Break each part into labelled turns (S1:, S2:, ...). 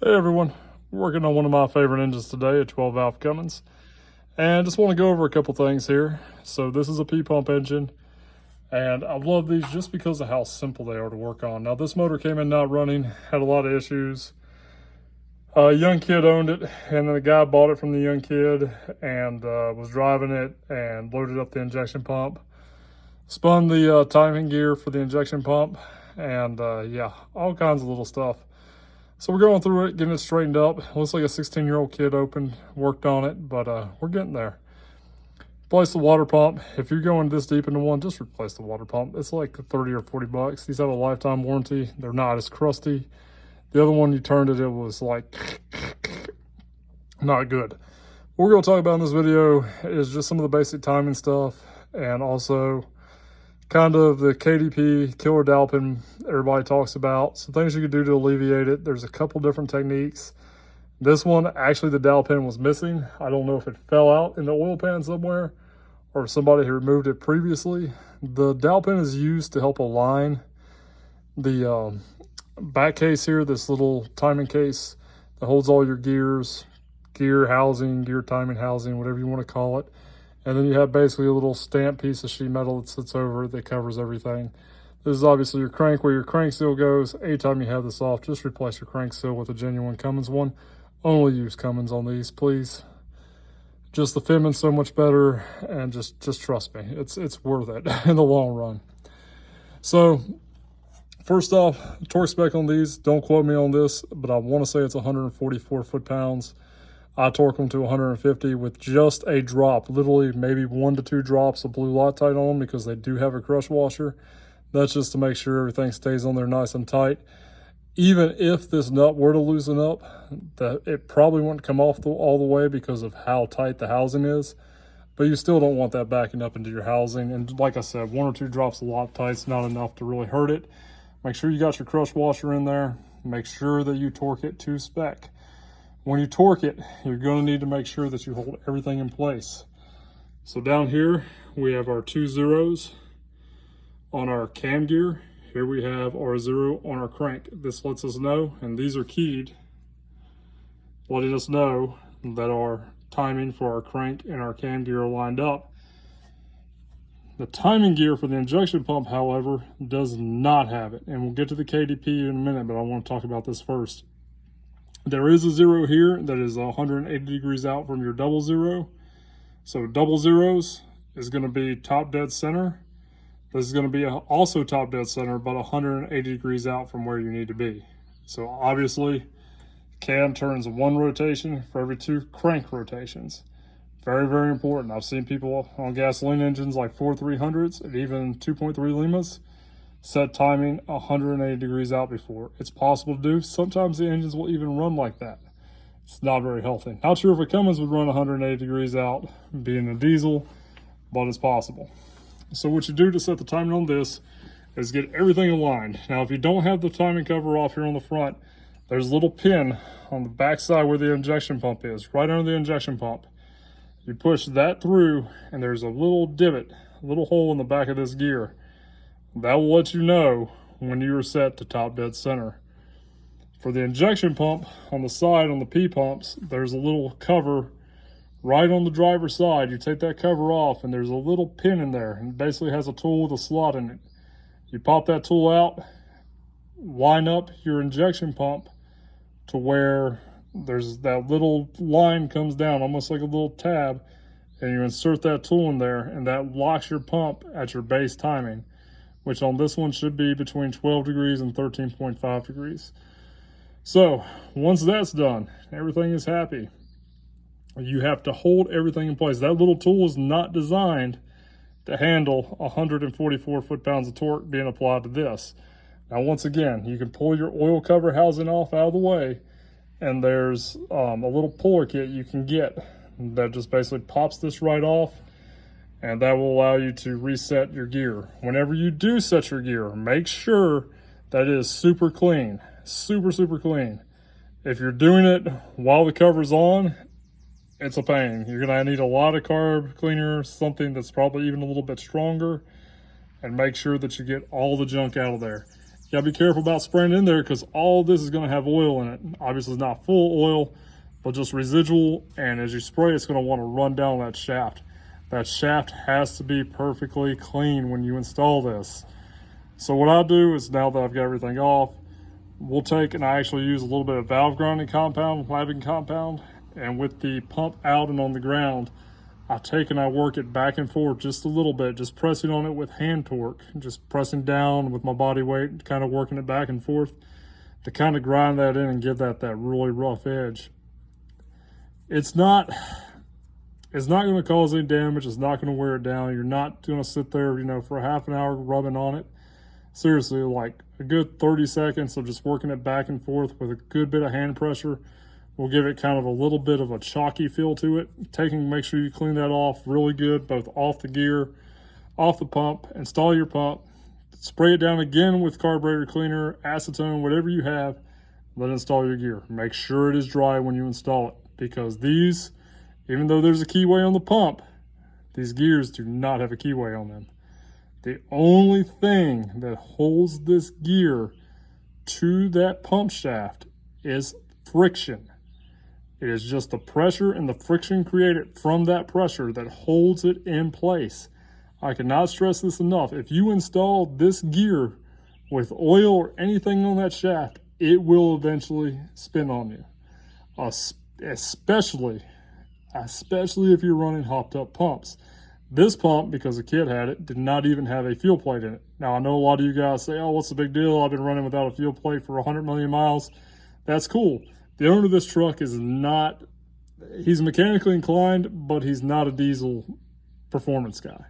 S1: Hey everyone, working on one of my favorite engines today, a 12 valve Cummins, and just want to go over a couple things here. So this is a P-pump engine, and I love these just because of how simple they are to work on. Now this motor came in not running, had a lot of issues. A young kid owned it, and then the guy bought it from the young kid and was driving it and loaded up the injection pump, spun the timing gear for the injection pump, and yeah, all kinds of little stuff. So we're going through it, getting it straightened up. Looks like a 16-year-old kid worked on it, but we're getting there. Replace the water pump. If you're going this deep into one, just replace the water pump. It's like 30 or 40 bucks. These have a lifetime warranty. They're not as crusty. The other one you turned it, it was like not good. What we're going to talk about in this video is just some of the basic timing stuff, and also kind of the KDP, killer dowel pin, everybody talks about. Some things you could do to alleviate it. There's a couple different techniques. This one, actually the dowel pin was missing. I don't know if it fell out in the oil pan somewhere or if somebody had removed it previously. The dowel pin is used to help align the back case here, this little timing case that holds all your gears, gear housing, gear timing housing, whatever you want to call it. And then you have basically a little stamp piece of sheet metal that sits over it that covers everything. This is obviously your crank, where your crank seal goes. Anytime you have this off, just replace your crank seal with a genuine Cummins one. Only use Cummins on these, please. Just the Femin's so much better, and just trust me, it's worth it in the long run. So first off, torque spec on these, don't quote me on this, but I want to say it's 144 foot-pounds. I torque them to 150 with just a drop, literally maybe 1 to 2 drops of blue Loctite on them, because they do have a crush washer. That's just to make sure everything stays on there nice and tight. Even if this nut were to loosen up, it probably wouldn't come off all the way because of how tight the housing is. But you still don't want that backing up into your housing. And like I said, 1 or 2 drops of Loctite's not enough to really hurt it. Make sure you got your crush washer in there. Make sure that you torque it to spec. When you torque it, you're going to need to make sure that you hold everything in place. So down here, we have our 2 zeros on our cam gear. Here we have our 0 on our crank. This lets us know, and these are keyed, letting us know that our timing for our crank and our cam gear are lined up. The timing gear for the injection pump, however, does not have it. And we'll get to the KDP in a minute, but I want to talk about this first. There is a 0 here that is 180 degrees out from your double 0. So double zeros is going to be top dead center. This is going to be also top dead center, but 180 degrees out from where you need to be. So obviously, cam turns 1 rotation for every 2 crank rotations. Very, very important. I've seen people on gasoline engines like 4.300s and even 2.3 Limas set timing 180 degrees out before. It's possible to do. Sometimes the engines will even run like that. It's not very healthy. Not sure if a Cummins would run 180 degrees out being a diesel, but it's possible. So what you do to set the timing on this is get everything aligned. Now, if you don't have the timing cover off here on the front, there's a little pin on the back side where the injection pump is, right under the injection pump. You push that through, and there's a little divot, a little hole in the back of this gear. That will let you know when you are set to top dead center. For the injection pump, on the side, on the P-pumps, there's a little cover right on the driver's side. You take that cover off, and there's a little pin in there, and it basically has a tool with a slot in it. You pop that tool out, line up your injection pump to where there's that little line comes down, almost like a little tab, and you insert that tool in there, and that locks your pump at your base timing, which on this one should be between 12 degrees and 13.5 degrees. So once that's done, everything is happy. You have to hold everything in place. That little tool is not designed to handle 144 foot-pounds of torque being applied to this. Now, once again, you can pull your oil cover housing off out of the way, and there's a little puller kit you can get that just basically pops this right off, and that will allow you to reset your gear. Whenever you do set your gear, make sure that it is super clean, super clean. If you're doing it while the cover's on, it's a pain. You're gonna need a lot of carb cleaner, something that's probably even a little bit stronger, and make sure that you get all the junk out of there. You gotta be careful about spraying in there because all this is gonna have oil in it. Obviously it's not full oil, but just residual, and as you spray, it's gonna wanna run down that shaft. That shaft has to be perfectly clean when you install this. So what I'll do is, now that I've got everything off, we'll take, and I actually use a little bit of valve grinding compound, lapping compound, and with the pump out and on the ground, I take and I work it back and forth just a little bit, just pressing on it with hand torque, just pressing down with my body weight, kind of working it back and forth to kind of grind that in and give that really rough edge. It's not going to cause any damage. It's not going to wear it down. You're not going to sit there, for a half an hour rubbing on it. Seriously, like a good 30 seconds of just working it back and forth with a good bit of hand pressure will give it kind of a little bit of a chalky feel to it. Make sure you clean that off really good, both off the gear, off the pump. Install your pump, spray it down again with carburetor cleaner, acetone, whatever you have, then install your gear. Make sure it is dry when you install it, because these, even though there's a keyway on the pump, these gears do not have a keyway on them. The only thing that holds this gear to that pump shaft is friction. It is just the pressure and the friction created from that pressure that holds it in place. I cannot stress this enough. If you install this gear with oil or anything on that shaft, it will eventually spin on you. Especially if you're running hopped up pumps. This pump, because the kid had it, did not even have a fuel plate in it. Now, I know a lot of you guys say, oh, what's the big deal? I've been running without a fuel plate for 100 million miles. That's cool. The owner of this truck is not, he's mechanically inclined, but he's not a diesel performance guy.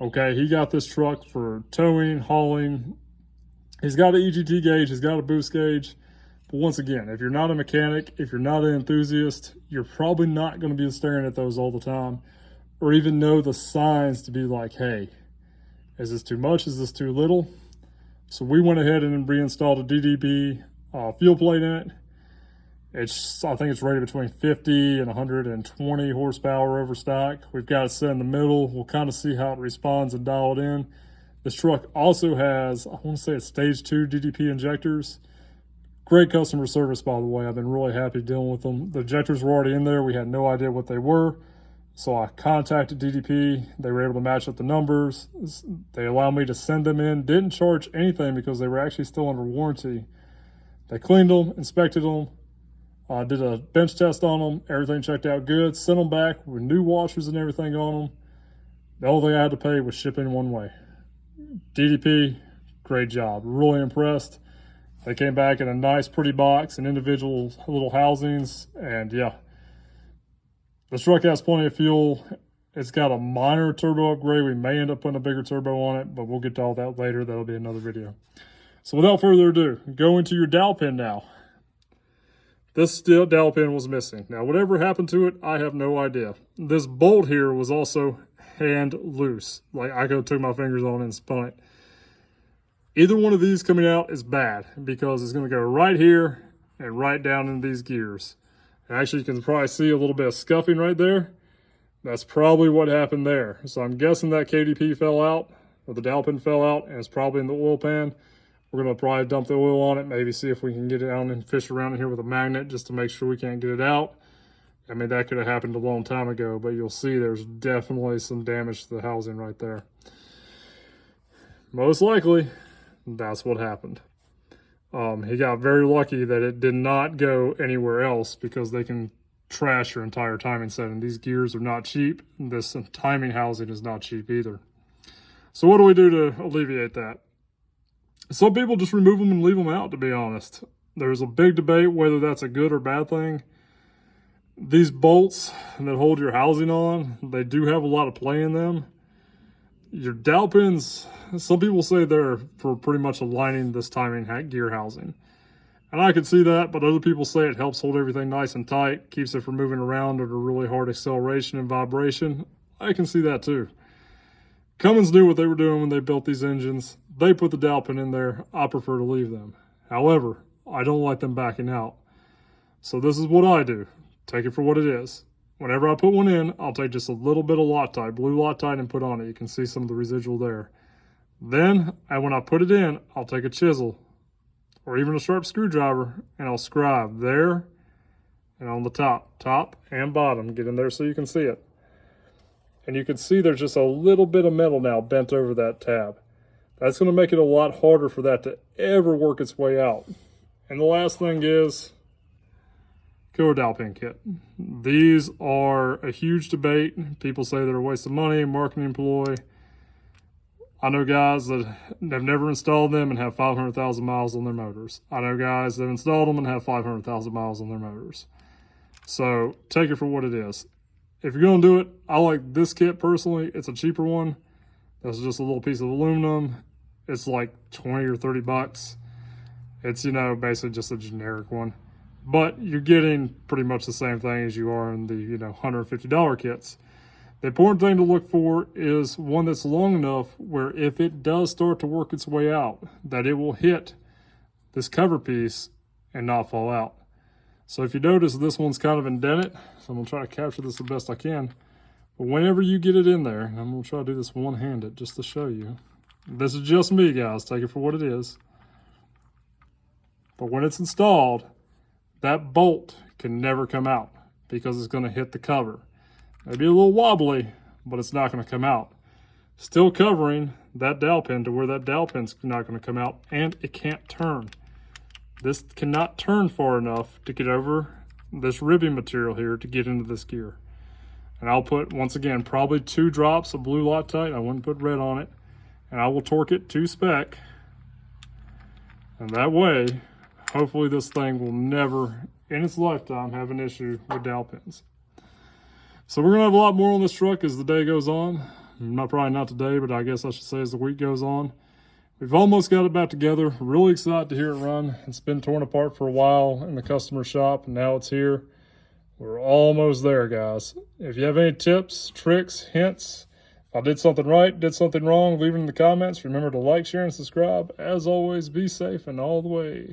S1: Okay, he got this truck for towing, hauling. He's got an EGT gauge, he's got a boost gauge. But once again, if you're not a mechanic, if you're not an enthusiast, you're probably not going to be staring at those all the time, or even know the signs to be like, hey, is this too much? Is this too little? So we went ahead and reinstalled a DDP fuel plate in it. I think it's rated between 50 and 120 horsepower over stock. We've got it set in the middle. We'll kind of see how it responds and dial it in. This truck also has, I want to say it's stage 2 DDP injectors. Great customer service, by the way. I've been really happy dealing with them. The injectors were already in there. We had no idea what they were. So I contacted DDP. They were able to match up the numbers. They allowed me to send them in. Didn't charge anything because they were actually still under warranty. They cleaned them, inspected them, did a bench test on them. Everything checked out good. Sent them back with new washers and everything on them. The only thing I had to pay was shipping one way. DDP, great job. Really impressed. They came back in a nice, pretty box and individual little housings. And yeah, this truck has plenty of fuel. It's got a minor turbo upgrade. We may end up putting a bigger turbo on it, but we'll get to all that later. That'll be another video. So without further ado, go into your dowel pin now. This dowel pin was missing. Now, whatever happened to it, I have no idea. This bolt here was also hand loose. Like, I could have took my fingers on it and spun it. Either one of these coming out is bad because it's going to go right here and right down in these gears. And actually, you can probably see a little bit of scuffing right there. That's probably what happened there. So I'm guessing that KDP fell out, or the dowel pin fell out, and it's probably in the oil pan. We're going to probably dump the oil on it, maybe see if we can get it out and fish around in here with a magnet just to make sure we can't get it out. I mean, that could have happened a long time ago, but you'll see there's definitely some damage to the housing right there. Most likely, that's what happened. He got very lucky that it did not go anywhere else because they can trash your entire timing set, and these gears are not cheap. This timing housing is not cheap either. So what do we do to alleviate that? Some people just remove them and leave them out, to be honest. There's a big debate whether that's a good or bad thing. These bolts that hold your housing on, they do have a lot of play in them. Your dowel pins, some people say they're for pretty much aligning this timing gear housing. And I can see that, but other people say it helps hold everything nice and tight, keeps it from moving around at a really hard acceleration and vibration. I can see that too. Cummins knew what they were doing when they built these engines. They put the dowel pin in there. I prefer to leave them. However, I don't like them backing out. So this is what I do. Take it for what it is. Whenever I put one in, I'll take just a little bit of Loctite, blue Loctite, and put on it. You can see some of the residual there. Then, when I put it in, I'll take a chisel or even a sharp screwdriver and I'll scribe there and on the top and bottom. Get in there so you can see it. And you can see there's just a little bit of metal now bent over that tab. That's going to make it a lot harder for that to ever work its way out. And the last thing is killer dowel pin kit. These are a huge debate. People say they're a waste of money, marketing ploy. I know guys that have never installed them and have 500,000 miles on their motors. I know guys that have installed them and have 500,000 miles on their motors. So take it for what it is. If you're going to do it, I like this kit personally. It's a cheaper one. This is just a little piece of aluminum. It's like 20 or 30 bucks. It's, you know, basically just a generic one. But you're getting pretty much the same thing as you are in the, you know, $150 kits. The important thing to look for is one that's long enough where if it does start to work its way out, that it will hit this cover piece and not fall out. So if you notice, this one's kind of indented, so I'm going to try to capture this the best I can. But whenever you get it in there, and I'm going to try to do this one-handed just to show you. This is just me, guys. Take it for what it is. But when it's installed, that bolt can never come out because it's going to hit the cover. Maybe a little wobbly, but it's not going to come out. Still covering that dowel pin to where that dowel pin's not going to come out, and it can't turn. This cannot turn far enough to get over this ribbing material here to get into this gear. And I'll put, once again, probably 2 drops of blue Loctite. I wouldn't put red on it. And I will torque it to spec. And that way, hopefully this thing will never, in its lifetime, have an issue with dowel pins. So we're going to have a lot more on this truck as the day goes on. Probably not today, but I guess I should say as the week goes on. We've almost got it back together. Really excited to hear it run. It's been torn apart for a while in the customer shop, and now it's here. We're almost there, guys. If you have any tips, tricks, hints, if I did something right, did something wrong, leave it in the comments. Remember to like, share, and subscribe. As always, be safe and all the way.